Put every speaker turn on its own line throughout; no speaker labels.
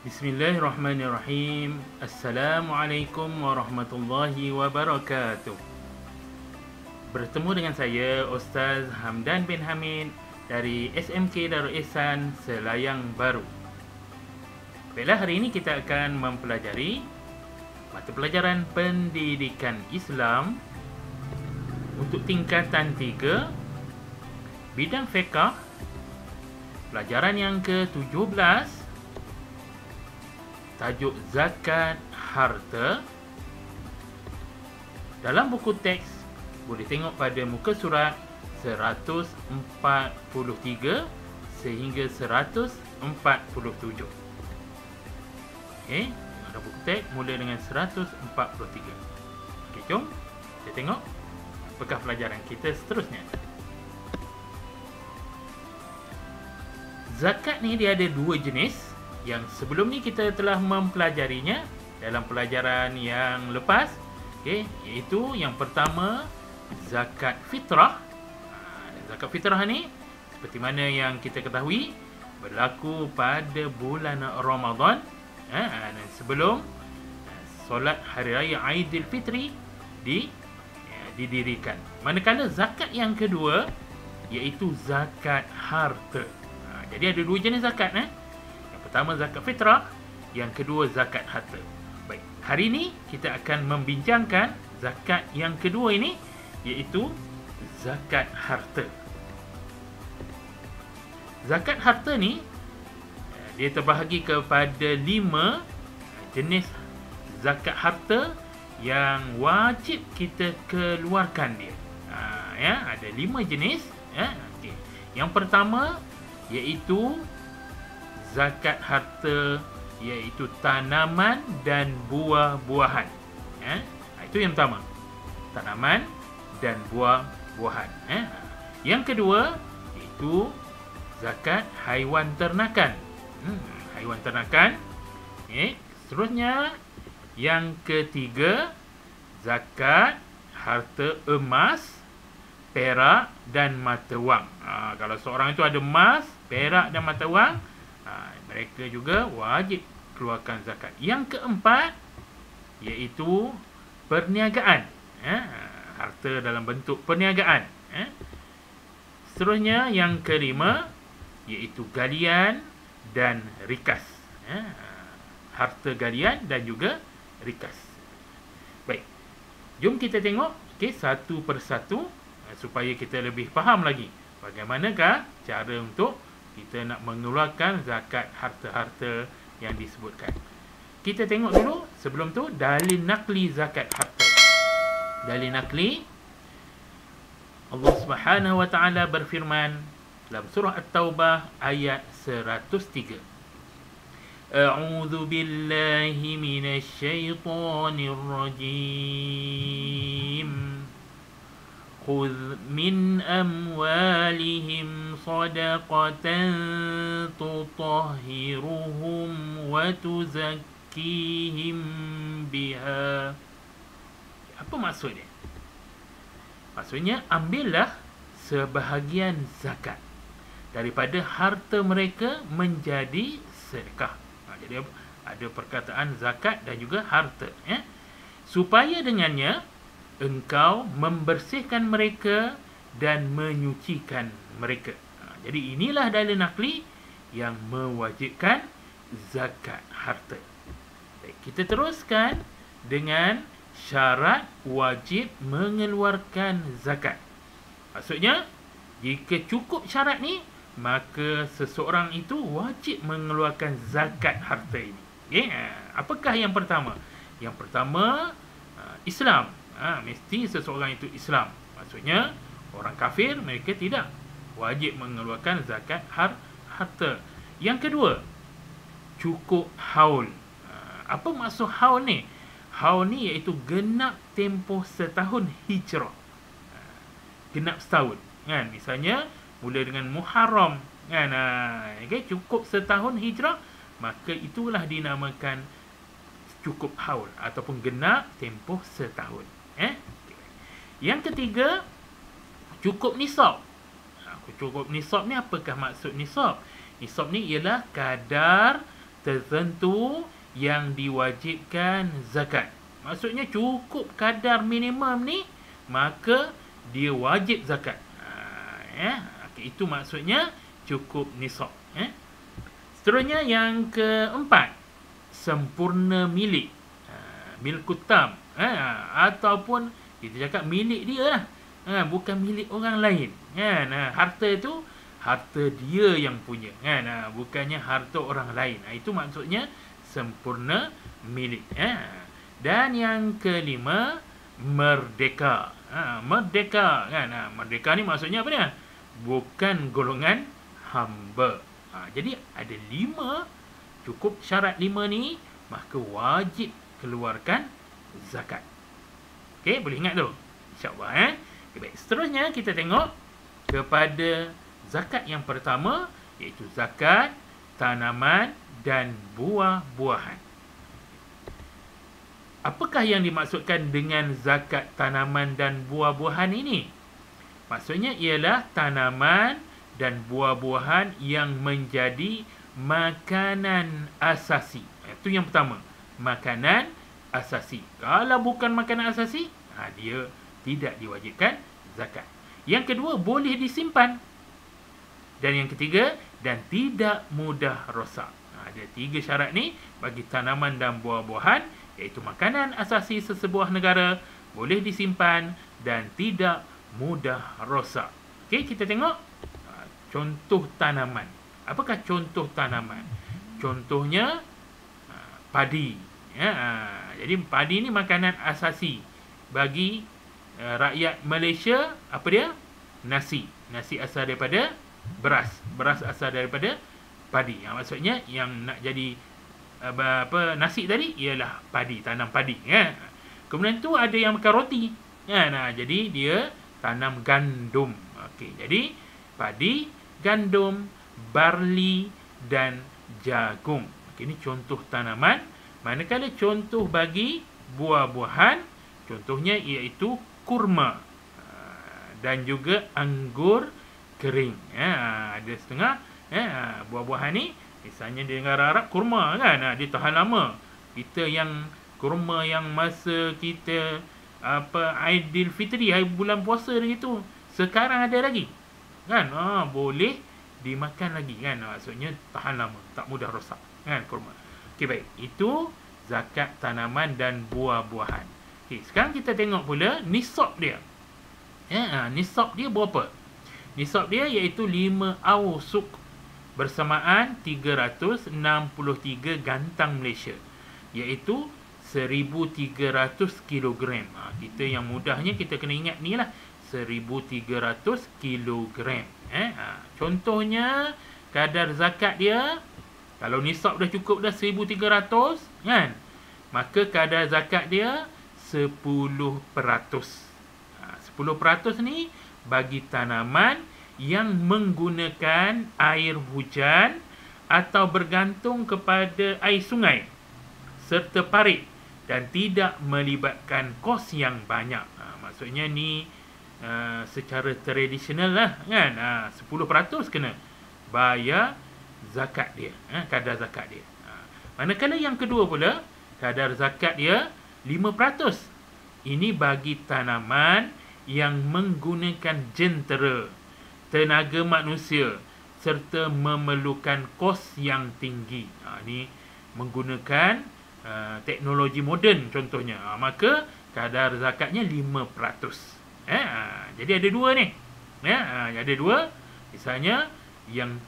Bismillahirrahmanirrahim. Assalamualaikum warahmatullahi wabarakatuh. Bertemu dengan saya Ustaz Hamdan bin Hamid dari SMK Darul Ihsan Selayang Baru. Baiklah, hari ini kita akan mempelajari mata pelajaran pendidikan Islam untuk tingkatan 3, bidang fiqh, pelajaran yang ke-17, tajuk zakat harta. Dalam buku teks boleh tengok pada muka surat 143 sehingga 147. Okey, ada buku teks mula dengan 143. Okey, jom kita tengok apakah pelajaran kita seterusnya. Zakat ni dia ada dua jenis. Yang sebelum ni kita telah mempelajarinya dalam pelajaran yang lepas, okey, iaitu yang pertama zakat fitrah. Zakat fitrah ni seperti mana yang kita ketahui berlaku pada bulan Ramadan, dan sebelum solat hari raya Aidilfitri didirikan. Manakala zakat yang kedua iaitu zakat harta. Jadi ada dua jenis zakat. Pertama zakat fitrah, yang kedua zakat harta. Baik, hari ini kita akan membincangkan zakat yang kedua ini, iaitu zakat harta. Zakat harta ni dia terbahagi kepada 5 jenis zakat harta yang wajib kita keluarkan dia. Ada 5 jenis. Okay. Yang pertama iaitu zakat harta, iaitu tanaman dan buah-buahan. Itu yang pertama, tanaman dan buah-buahan. Yang kedua iaitu zakat haiwan ternakan. Haiwan ternakan. Seterusnya yang ketiga zakat harta emas, perak dan mata wang. Kalau seorang itu ada emas, perak dan mata wang, mereka juga wajib keluarkan zakat. Yang keempat iaitu perniagaan. Harta dalam bentuk perniagaan. Seterusnya yang kelima iaitu galian dan rikas. Harta galian dan juga rikas. Baik, jom kita tengok satu persatu supaya kita lebih faham lagi bagaimanakah cara untuk kita nak mengeluarkan zakat harta-harta yang disebutkan. Kita tengok dulu sebelum tu dalil nakli zakat harta. Dalil nakli, Allah Subhanahu wa taala berfirman dalam surah At-Taubah ayat 103. A'udzu billahi minasy syaithanir rajim. خذ من أموالهم صدقة تطهرهم وتزكيهم بها. Apa maksud dia? Maksudnya, ambillah sebahagian zakat daripada harta mereka menjadi sedekah. Jadi ada perkataan zakat dan juga harta, supaya dengannya engkau membersihkan mereka dan menyucikan mereka. Jadi inilah dalil nakli yang mewajibkan zakat harta. Baik, kita teruskan dengan syarat wajib mengeluarkan zakat. Maksudnya, jika cukup syarat ni, maka seseorang itu wajib mengeluarkan zakat harta ini. Apakah yang pertama? Yang pertama, Islam. Mesti seseorang itu Islam. Maksudnya orang kafir mereka tidak wajib mengeluarkan zakat harta. Yang kedua, cukup haul. Apa maksud haul ni? Haul ni iaitu genap tempoh setahun hijrah. Genap setahun. Misalnya mula dengan Muharram, cukup setahun hijrah, maka itulah dinamakan cukup haul ataupun genap tempoh setahun. Yang ketiga, cukup nisab. Cukup nisab ni apakah maksud nisab? Nisab ni ialah kadar tertentu yang diwajibkan zakat. Maksudnya cukup kadar minimum ni, maka dia wajib zakat. Itu maksudnya cukup nisab. Seterusnya yang keempat, sempurna milik. Milkut tam. Ataupun kita cakap milik dia lah. Bukan milik orang lain. Harta itu harta dia yang punya. Bukannya harta orang lain. Itu maksudnya sempurna milik. Dan yang kelima, merdeka. Merdeka kan. Merdeka ni maksudnya apa dia? Bukan golongan hamba. Jadi ada 5, cukup syarat 5 ni, maka wajib keluarkan zakat. Okey, boleh ingat tu? InsyaAllah. Okay, baik. Seterusnya kita tengok kepada zakat yang pertama, iaitu zakat tanaman dan buah-buahan. Apakah yang dimaksudkan dengan zakat tanaman dan buah-buahan ini? Maksudnya ialah tanaman dan buah-buahan yang menjadi makanan asasi. Itu yang pertama, makanan asasi. Kalau bukan makanan asasi, dia tidak diwajibkan zakat. Yang kedua, boleh disimpan. Dan yang ketiga, dan tidak mudah rosak. Ada 3 syarat ni bagi tanaman dan buah-buahan, iaitu makanan asasi sesebuah negara, boleh disimpan dan tidak mudah rosak. Okey, kita tengok contoh tanaman. Apakah contoh tanaman? Contohnya padi. Jadi padi ni makanan asasi bagi rakyat Malaysia. Apa dia? Nasi. Nasi asal daripada beras. Beras asal daripada padi. Maksudnya yang nak jadi nasi tadi ialah padi, tanam padi. Kemudian tu ada yang makan roti. Jadi dia tanam gandum. Okey, jadi padi, gandum, barley dan jagung. Okey, ini contoh tanaman. Manakala contoh bagi buah-buahan, contohnya iaitu kurma dan juga anggur kering. Ada setengah buah-buahan ni, misalnya di negara Arab kurma kan, dia tahan lama. Kita yang kurma yang masa kita Aidilfitri, hari bulan puasa gitu, sekarang ada lagi kan, boleh dimakan lagi kan. Maksudnya tahan lama, tak mudah rosak kan kurma. Okey, baik, itu zakat tanaman dan buah-buahan. Okey, sekarang kita tengok pula nisab dia. Nisab dia berapa? Nisab dia iaitu 5 awsuk, bersamaan 363 gantang Malaysia, iaitu 1,300 kilogram. Kita yang mudahnya kita kena ingat ni lah, 1,300 kilogram. Contohnya kadar zakat dia, kalau nisab dah cukup dah 1,300 kan, maka kadar zakat dia 10%. 10% ni bagi tanaman yang menggunakan air hujan atau bergantung kepada air sungai serta parit dan tidak melibatkan kos yang banyak. Maksudnya ni secara tradisional lah kan. 10% kena bayar zakat dia, kadar zakat dia. Manakala yang kedua pula, kadar zakat dia 5%. Ini bagi tanaman yang menggunakan jentera, tenaga manusia serta memerlukan kos yang tinggi. Ini menggunakan teknologi moden contohnya. Maka kadar zakatnya 5%. Jadi ada 2 ni. Ada 2. Misalnya yang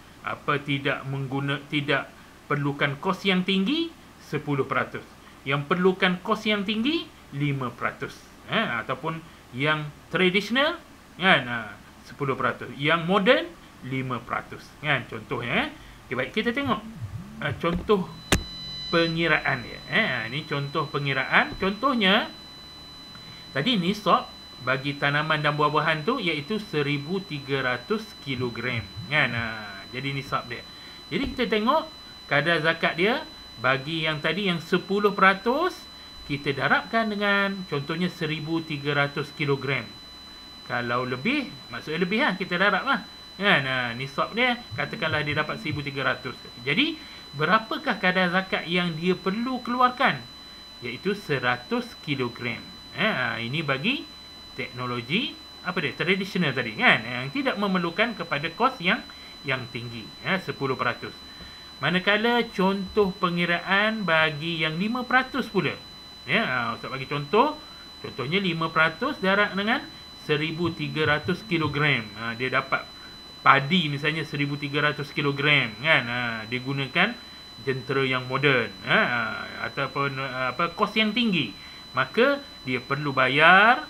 tidak perlukan kos yang tinggi 10%. Yang perlukan kos yang tinggi 5%. Ataupun yang tradisional kan 10%. Yang moden 5% kan contohnya. Okay, baik, kita tengok contoh pengiraan dia. Ini contoh pengiraan. Contohnya tadi nisab bagi tanaman dan buah-buahan tu iaitu 1,300 kilogram kan. Jadi nisab dia. Jadi kita tengok kadar zakat dia bagi yang tadi yang 10%, kita darabkan dengan contohnya 1,300 kilogram. Kalau lebih, maksudnya lebih kita darab lah. Kan? Nisab dia katakanlah dia dapat 1,300. Jadi berapakah kadar zakat yang dia perlu keluarkan? Iaitu 100 kilogram. Ini bagi teknologi apa dia? Tradisional tadi kan, yang tidak memerlukan kepada kos yang tinggi, 10%. Manakala contoh pengiraan bagi yang 5% pula. Ustaz bagi contohnya 5% darab dengan 1,300 kilogram. Dia dapat padi misalnya 1,300 kilogram kan. Dia gunakan jentera yang moden, ataupun kos yang tinggi. Maka dia perlu bayar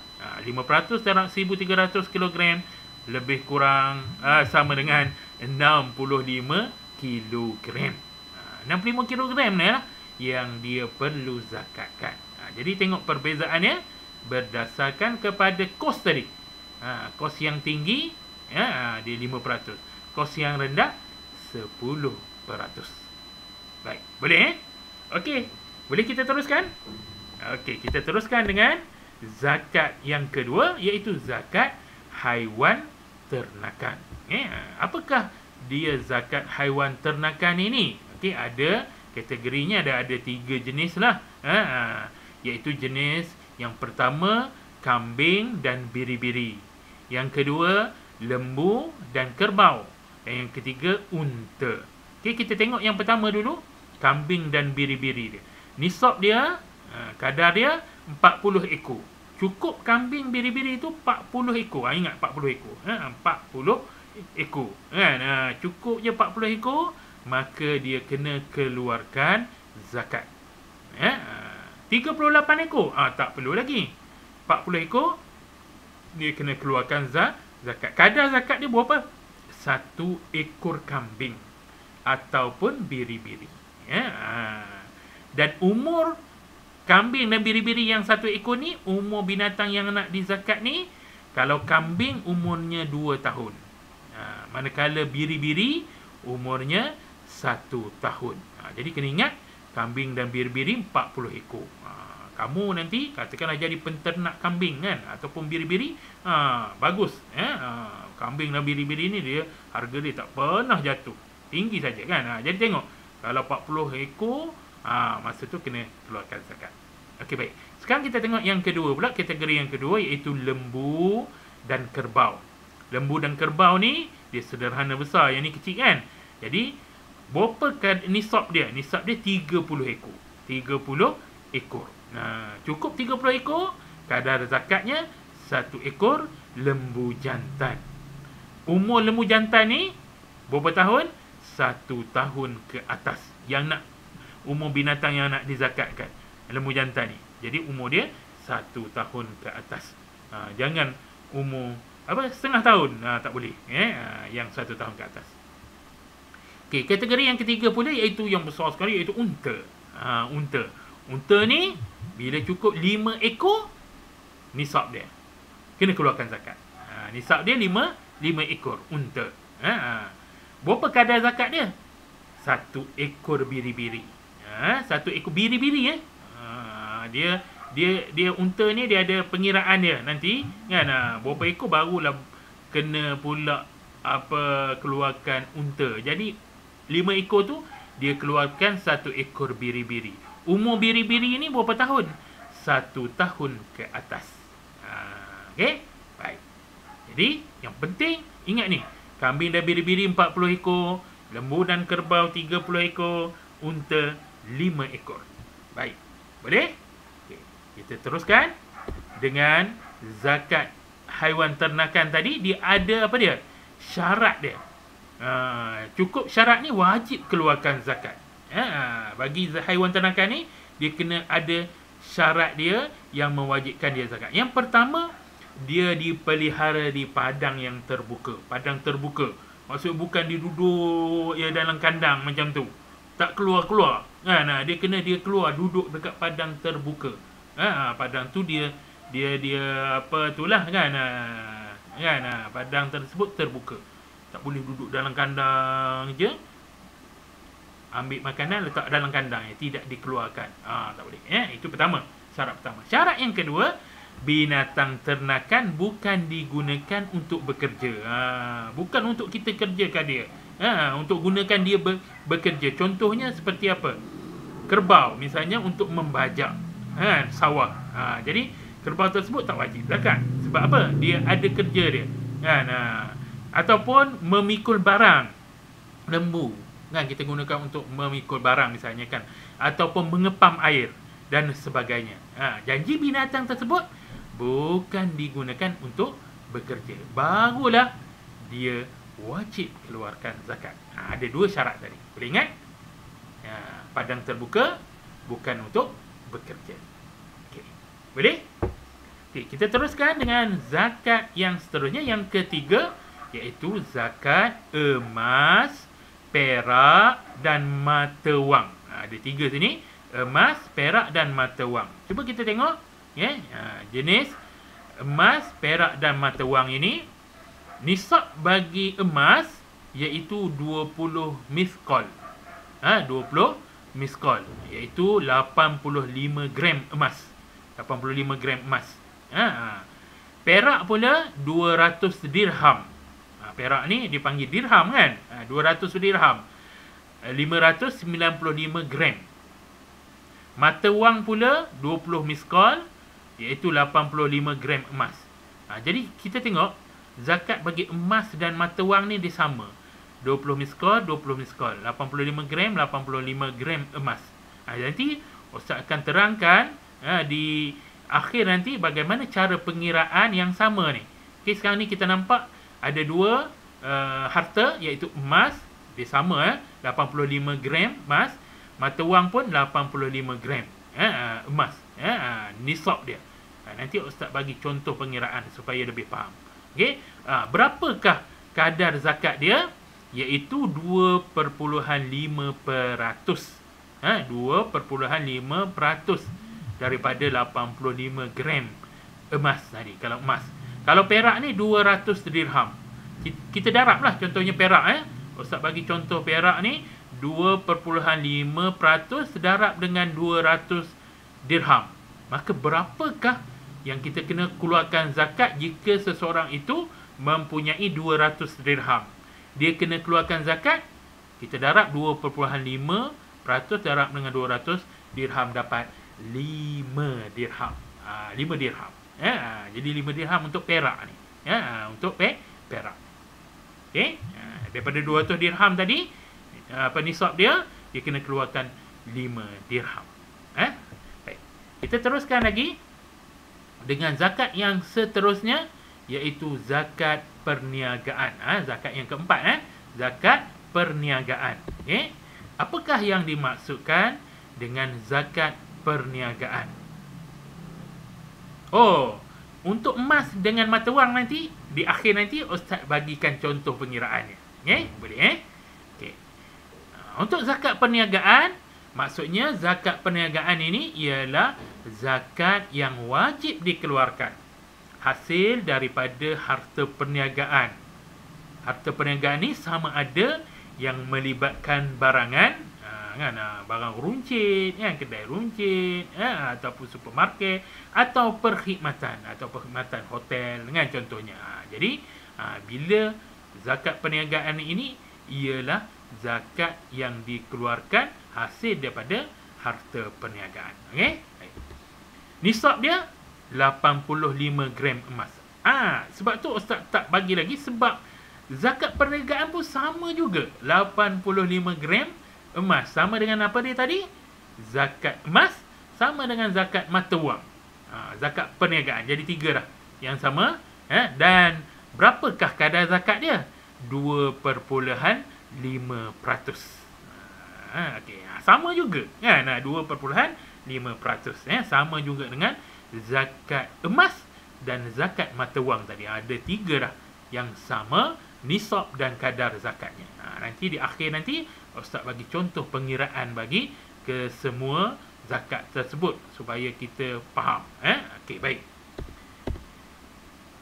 5% darab 1,300 kilogram lebih kurang sama dengan 65 kilogram. 65 kilogram ni lah yang dia perlu zakatkan. Jadi tengok perbezaannya berdasarkan kepada kos tadi. Kos yang tinggi dia 5%. Kos yang rendah 10%. Baik, boleh Okey, boleh kita teruskan? Okey, kita teruskan dengan zakat yang kedua, iaitu zakat haiwan ternakan. Apakah dia zakat haiwan ternakan ini? Okey, ada kategorinya, ada 3 jenis lah. Iaitu jenis yang pertama kambing dan biri-biri. Yang kedua lembu dan kerbau. Dan yang ketiga unta. Okey, kita tengok yang pertama dulu, kambing dan biri-biri dia. Nisab dia, kadar dia 40 ekor. Cukup kambing biri-biri itu 40 ekor. Ingat 40 ekor. 40 ekor. Cukup je 40 ekor, maka dia kena keluarkan zakat. 38 ekor, tak perlu lagi. 40 ekor, dia kena keluarkan zakat. Kadar zakat dia berapa? 1 ekor kambing ataupun biri-biri. Dan umur kambing dan biri-biri yang 1 ekor ni, umur binatang yang nak dizakat ni, kalau kambing umurnya 2 tahun. Manakala biri-biri umurnya 1 tahun. Jadi kena ingat, kambing dan biri-biri 40 ekor. Kamu nanti katakanlah jadi penternak kambing kan, ataupun biri-biri, bagus. Kambing dan biri-biri ni dia harga dia tak pernah jatuh, tinggi saja kan. Jadi tengok, kalau 40 ekor, masa tu kena keluarkan zakat. Okey, baik. Sekarang kita tengok yang kedua pula, kategori yang kedua, iaitu lembu dan kerbau. Lembu dan kerbau ni dia sederhana besar, yang ni kecil kan. Jadi berapa nisab dia? Nisab dia 30 ekor. 30 ekor. Cukup 30 ekor, kadar zakatnya 1 ekor lembu jantan. Umur lembu jantan ni berapa tahun? 1 tahun ke atas. Yang nak umur binatang yang nak dizakatkan, lembu jantan ni. Jadi umur dia 1 tahun ke atas. Jangan umur setengah tahun, tak boleh. Yang 1 tahun ke atas. Okey, kategori yang ketiga pula, iaitu yang besar sekali, iaitu unta. Unta ni bila cukup 5 ekor, nisab dia kena keluarkan zakat. Nisab dia 5 ekor unta. Berapa kadar zakat dia? 1 ekor biri-biri. 1 ekor biri-biri dia unta ni dia ada pengiraan dia nanti kan. Berapa ekor barulah kena pula keluarkan unta. Jadi 5 ekor tu dia keluarkan 1 ekor biri-biri. Umur biri-biri ni berapa tahun? 1 tahun ke atas. Okey, baik. Jadi yang penting ingat ni, kambing dan biri-biri 40 ekor, lembu dan kerbau 30 ekor, unta 5 ekor. Baik, boleh? Okay. Kita teruskan dengan zakat haiwan ternakan tadi. Dia ada apa dia? Syarat dia. Cukup syarat ni wajib keluarkan zakat. Bagi haiwan ternakan ni, dia kena ada syarat dia yang mewajibkan dia zakat. Yang pertama, dia dipelihara di padang yang terbuka. Padang terbuka maksud bukan diduduk dalam kandang macam tu, tak keluar-keluar. Dia kena keluar duduk dekat padang terbuka. Padang tu dia itulah kan. Padang tersebut terbuka. Tak boleh duduk dalam kandang je. Ambil makanan letak dalam kandang, tidak dikeluarkan. Tak boleh. Itu pertama, syarat pertama. Syarat yang kedua, binatang ternakan bukan digunakan untuk bekerja. Bukan untuk kita kerjakan dia. Untuk gunakan dia bekerja. Contohnya seperti apa? Kerbau misalnya untuk membajak sawah. Jadi kerbau tersebut tak wajib zakat. Sebab apa? Dia ada kerja dia. Ataupun memikul barang, lembu kan, kita gunakan untuk memikul barang misalnya kan, ataupun mengepam air dan sebagainya. Janji binatang tersebut bukan digunakan untuk bekerja, barulah dia wajib keluarkan zakat. Ada dua syarat tadi, boleh ingat? Padang terbuka bukan untuk bekerja. Okey, boleh? Okey, kita teruskan dengan zakat yang seterusnya, yang ketiga, iaitu zakat emas, perak dan mata wang. Ada tiga sini, emas, perak dan mata wang. Cuba kita tengok jenis emas, perak dan mata wang ini. Nisab bagi emas iaitu 20 miskol. 20 miskol iaitu 85 gram emas. 85 gram emas. Perak pula 200 dirham. Perak ni dipanggil dirham kan? 200 dirham. 595 gram. Mata wang pula 20 miskol iaitu 85 gram emas. Jadi kita tengok zakat bagi emas dan mata wang ni dia sama. 20 miskol, 20 miskol. 85 gram, 85 gram emas. Nanti Ustaz akan terangkan di akhir nanti bagaimana cara pengiraan yang sama ni. Okey, sekarang ni kita nampak ada dua harta iaitu emas, dia sama 85 gram emas, mata wang pun 85 gram emas. Nisab dia. Nanti Ustaz bagi contoh pengiraan supaya lebih faham. Okey, berapakah kadar zakat dia? Iaitu 2.5%. 2.5% daripada 85 gram emas tadi kalau emas. Kalau perak ni 200 dirham. Kita darablah contohnya perak. Ustaz bagi contoh perak ni 2.5% darab dengan 200 dirham. Maka berapakah yang kita kena keluarkan zakat jika seseorang itu mempunyai 200 dirham? Dia kena keluarkan zakat, kita darab 2.5% darab dengan 200 dirham dapat 5 dirham. 5 dirham. Jadi 5 dirham untuk perak ni. Untuk perak. Okey. Daripada 200 dirham tadi, nisab dia kena keluarkan 5 dirham. Baik. Kita teruskan lagi dengan zakat yang seterusnya, iaitu zakat perniagaan. Zakat yang keempat, zakat perniagaan. Okey. Apakah yang dimaksudkan dengan zakat perniagaan? Untuk emas dengan mata wang nanti, di akhir nanti Ustaz bagikan contoh pengiraannya. Boleh Okey. Untuk zakat perniagaan, maksudnya zakat perniagaan ini ialah zakat yang wajib dikeluarkan hasil daripada harta perniagaan. Harta perniagaan ni sama ada yang melibatkan barangan, barang runcit, kedai runcit, ataupun supermarket, atau perkhidmatan hotel dengan contohnya. Jadi bila zakat perniagaan ini ialah zakat yang dikeluarkan hasil daripada harta perniagaan. Okey? Nisab dia 85 gram emas. Sebab tu Ustaz tak bagi lagi, sebab zakat perniagaan pun sama juga, 85 gram emas. Sama dengan apa dia tadi? Zakat emas sama dengan zakat mata wang. Zakat perniagaan. Jadi 3 dah yang sama. Dan berapakah kadar zakat dia? 2.5%. Okey, sama juga kan, 2.5%. Sama juga dengan zakat emas dan zakat mata wang tadi. Ada 3 dah yang sama nisab dan kadar zakatnya. Nanti di akhir nanti Ustaz bagi contoh pengiraan bagi ke semua zakat tersebut supaya kita faham. Okey, baik.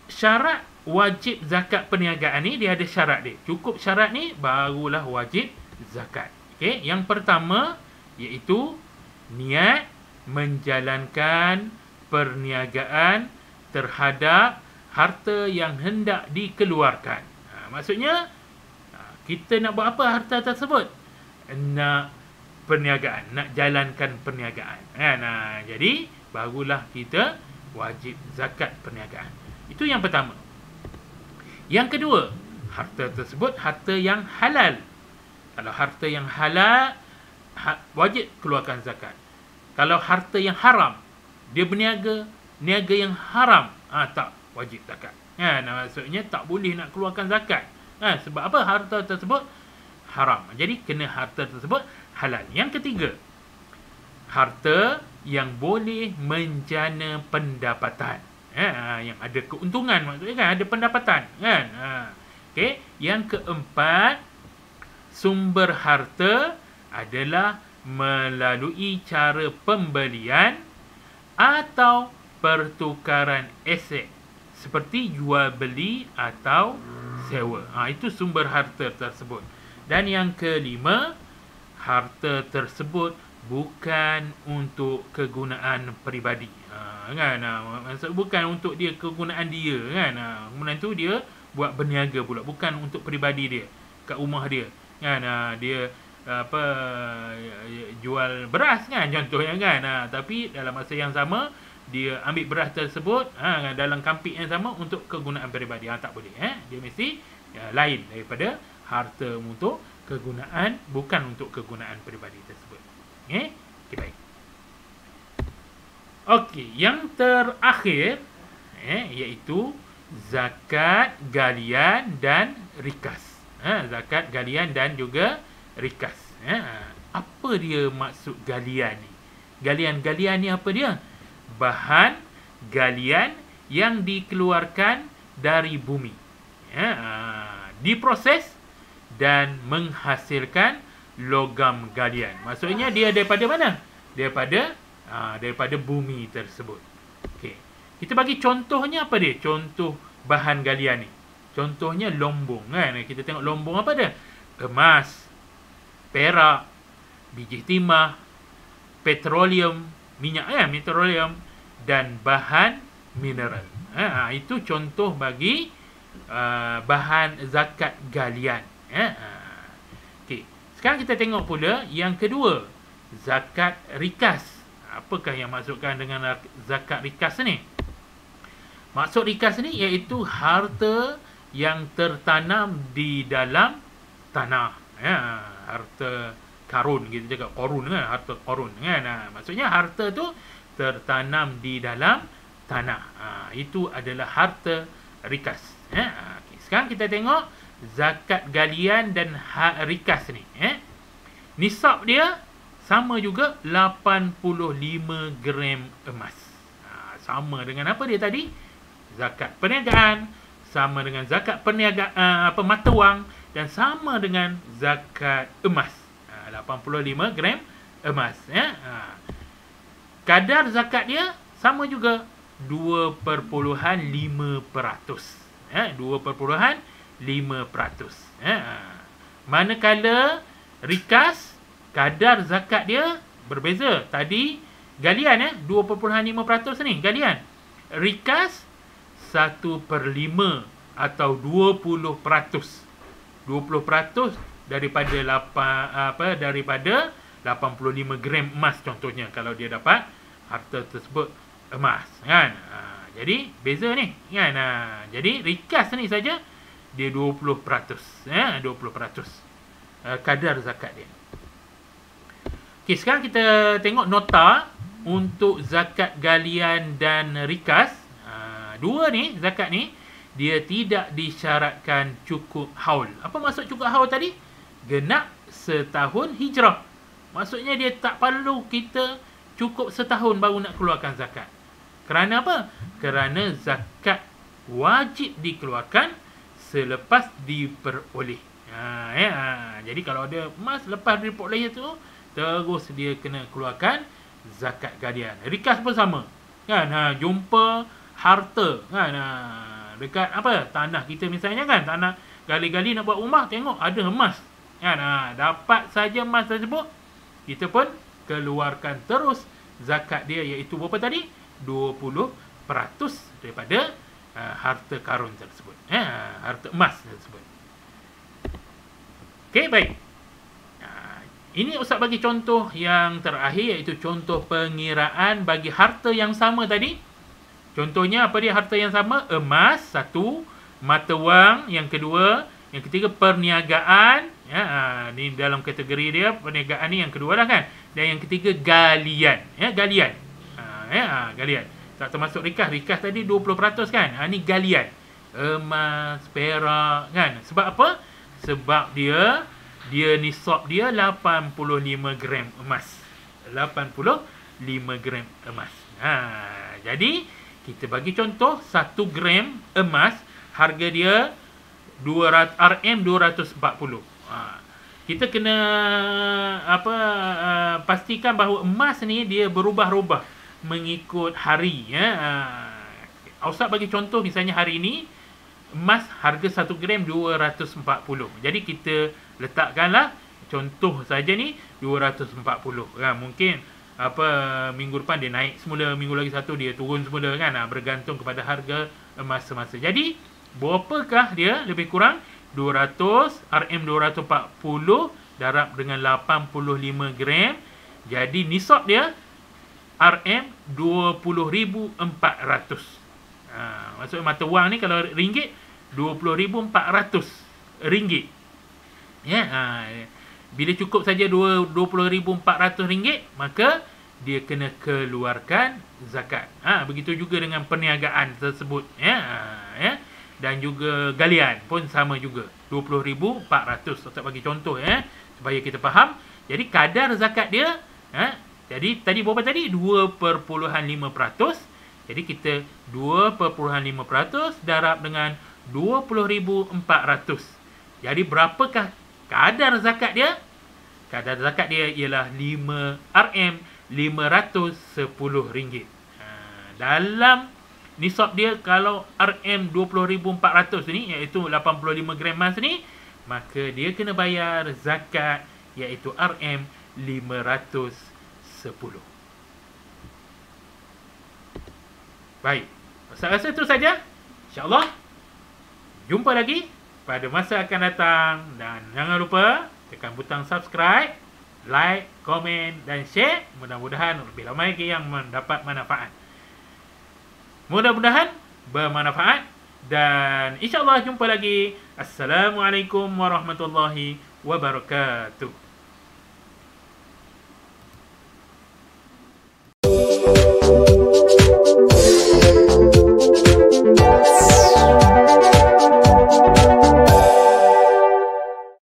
Syarat wajib zakat perniagaan ni dia ada syarat dia. Cukup syarat ni barulah wajib zakat. Okey, yang pertama iaitu niat menjalankan perniagaan terhadap harta yang hendak dikeluarkan. Maksudnya kita nak buat apa harta tersebut? Nak perniagaan, nak jalankan perniagaan. Jadi barulah kita wajib zakat perniagaan. Itu yang pertama. Yang kedua, harta tersebut harta yang halal. Kalau harta yang halal, wajib keluarkan zakat. Kalau harta yang haram, dia berniaga, niaga yang haram, tak wajib zakat. Maksudnya tak boleh nak keluarkan zakat. Sebab apa? Harta tersebut haram. Jadi kena harta tersebut halal. Yang ketiga, harta yang boleh menjana pendapatan. Yang ada keuntungan, maksudnya kan ada pendapatan, kan? Okey, yang keempat, sumber harta adalah melalui cara pembelian atau pertukaran aset seperti jual beli atau sewa. Itu sumber harta tersebut. Dan yang kelima, harta tersebut bukan untuk kegunaan peribadi. Maksud bukan untuk dia kegunaan dia, kan? Kemudian tu dia buat berniaga pula, bukan untuk peribadi dia kat rumah dia, kan? Dia jual beras, kan, contohnya, kan? Tapi dalam masa yang sama dia ambil beras tersebut dalam kampik yang sama untuk kegunaan peribadi. Tak boleh. Dia mesti lain daripada harta untuk kegunaan, bukan untuk kegunaan peribadi tersebut. Okey, baik. Okey, yang terakhir iaitu zakat galian dan rikas. Zakat galian dan juga rikas. Apa dia maksud galian ni? Galian ni apa dia? Bahan galian yang dikeluarkan dari bumi, diproses dan menghasilkan logam galian. Maksudnya dia daripada mana? Daripada bumi tersebut. Okey. Kita bagi contohnya apa dia? Contoh bahan galian ni. Contohnya lombong, kan? Kita tengok lombong apa dia? Emas, perak, biji timah, petroleum, minyak, petroleum, dan bahan mineral. Itu contoh bagi bahan zakat galian. Okey. Sekarang kita tengok pula yang kedua, zakat rikas. Apakah yang maksudkan dengan zakat rikas ni? Maksud rikas ni iaitu harta yang tertanam di dalam tanah. Harta karun, kita cakap korun, kan? Harta korun, kan? Maksudnya harta tu tertanam di dalam tanah. Itu adalah harta rikas. Okay. Sekarang kita tengok zakat galian dan rikas ni. Nisab dia sama juga 85 gram emas. Sama dengan apa dia tadi? Zakat perniagaan, sama dengan zakat perniagaan, mata wang, dan sama dengan zakat emas. 85 gram emas. Kadar zakat dia sama juga 2.5%. 2.5%. Manakala rikas, kadar zakat dia berbeza. Tadi galian 2.5% ni galian. Rikas 1/5 atau 20%. 20% daripada 85 gram emas, contohnya kalau dia dapat harta tersebut emas, kan? Jadi beza ni, kan? Jadi rikas ni saja dia 20%, 20% kadar zakat dia. Okey, sekarang kita tengok nota untuk zakat galian dan rikas. Dua ni zakat ni dia tidak disyaratkan cukup haul. Apa maksud cukup haul tadi? Genap setahun hijrah. Maksudnya dia tak perlu kita cukup setahun baru nak keluarkan zakat. Kerana apa? Kerana zakat wajib dikeluarkan selepas diperoleh. Jadi kalau ada emas lepas diperoleh itu, terus dia kena keluarkan zakat galian. Rikas pun sama, kan? Jumpa harta, kan? Dekat tanah kita misalnya, kan, tanah gali-gali nak buat rumah, tengok ada emas, kan? Dapat saja emas tersebut, kita pun keluarkan terus zakat dia, iaitu berapa tadi? 20% daripada harta karun tersebut, harta emas tersebut. Okey, baik. Ini Ustaz bagi contoh yang terakhir, iaitu contoh pengiraan bagi harta yang sama tadi. Contohnya apa dia harta yang sama? Emas satu, mata wang yang kedua, yang ketiga perniagaan. Ni dalam kategori dia perniagaan ni yang kedua lah kan. Dan yang ketiga galian. Galian. Galian. Tak termasuk rikas. Rikas tadi 20% kan. Ni galian. Emas, perak kan. Sebab apa? Sebab dia nisab dia 85 gram emas. 85 gram emas. Jadi kita bagi contoh 1 gram emas harga dia 200 RM240. Kita kena pastikan bahawa emas ni dia berubah-ubah mengikut hari, Ustaz bagi contoh misalnya hari ini emas harga 1 gram 240. Jadi kita letakkanlah contoh saja ni 240. Mungkin minggu depan dia naik semula, minggu lagi satu dia turun semula kan, bergantung kepada harga emas semasa. Jadi berapakah dia lebih kurang 200 RM240 darab dengan 85 gram. Jadi nisab dia RM20,400. Maksudnya mata wang ni kalau ringgit 20,400 ringgit. Bila cukup saja 20,400 ringgit, maka dia kena keluarkan zakat. Begitu juga dengan perniagaan tersebut, dan juga galian pun sama juga 20,400. Ustaz bagi contoh supaya kita faham. Jadi kadar zakat dia, jadi tadi berapa tadi? 2.5%. Jadi kita 2.5% darab dengan 20,400. Jadi berapakah kadar zakat dia? Kadar zakat dia ialah RM510. Dalam nisab dia kalau RM20,400 ni, iaitu 85 gram emas ni, maka dia kena bayar zakat iaitu RM510. Baik, saya rasa itu saja. InsyaAllah jumpa lagi pada masa akan datang. Dan jangan lupa tekan butang subscribe, like, komen dan share. Mudah-mudahan lebih ramai lagi yang mendapat manfaat. Mudah-mudahan bermanfaat. Dan insyaAllah jumpa lagi. Assalamualaikum warahmatullahi wabarakatuh.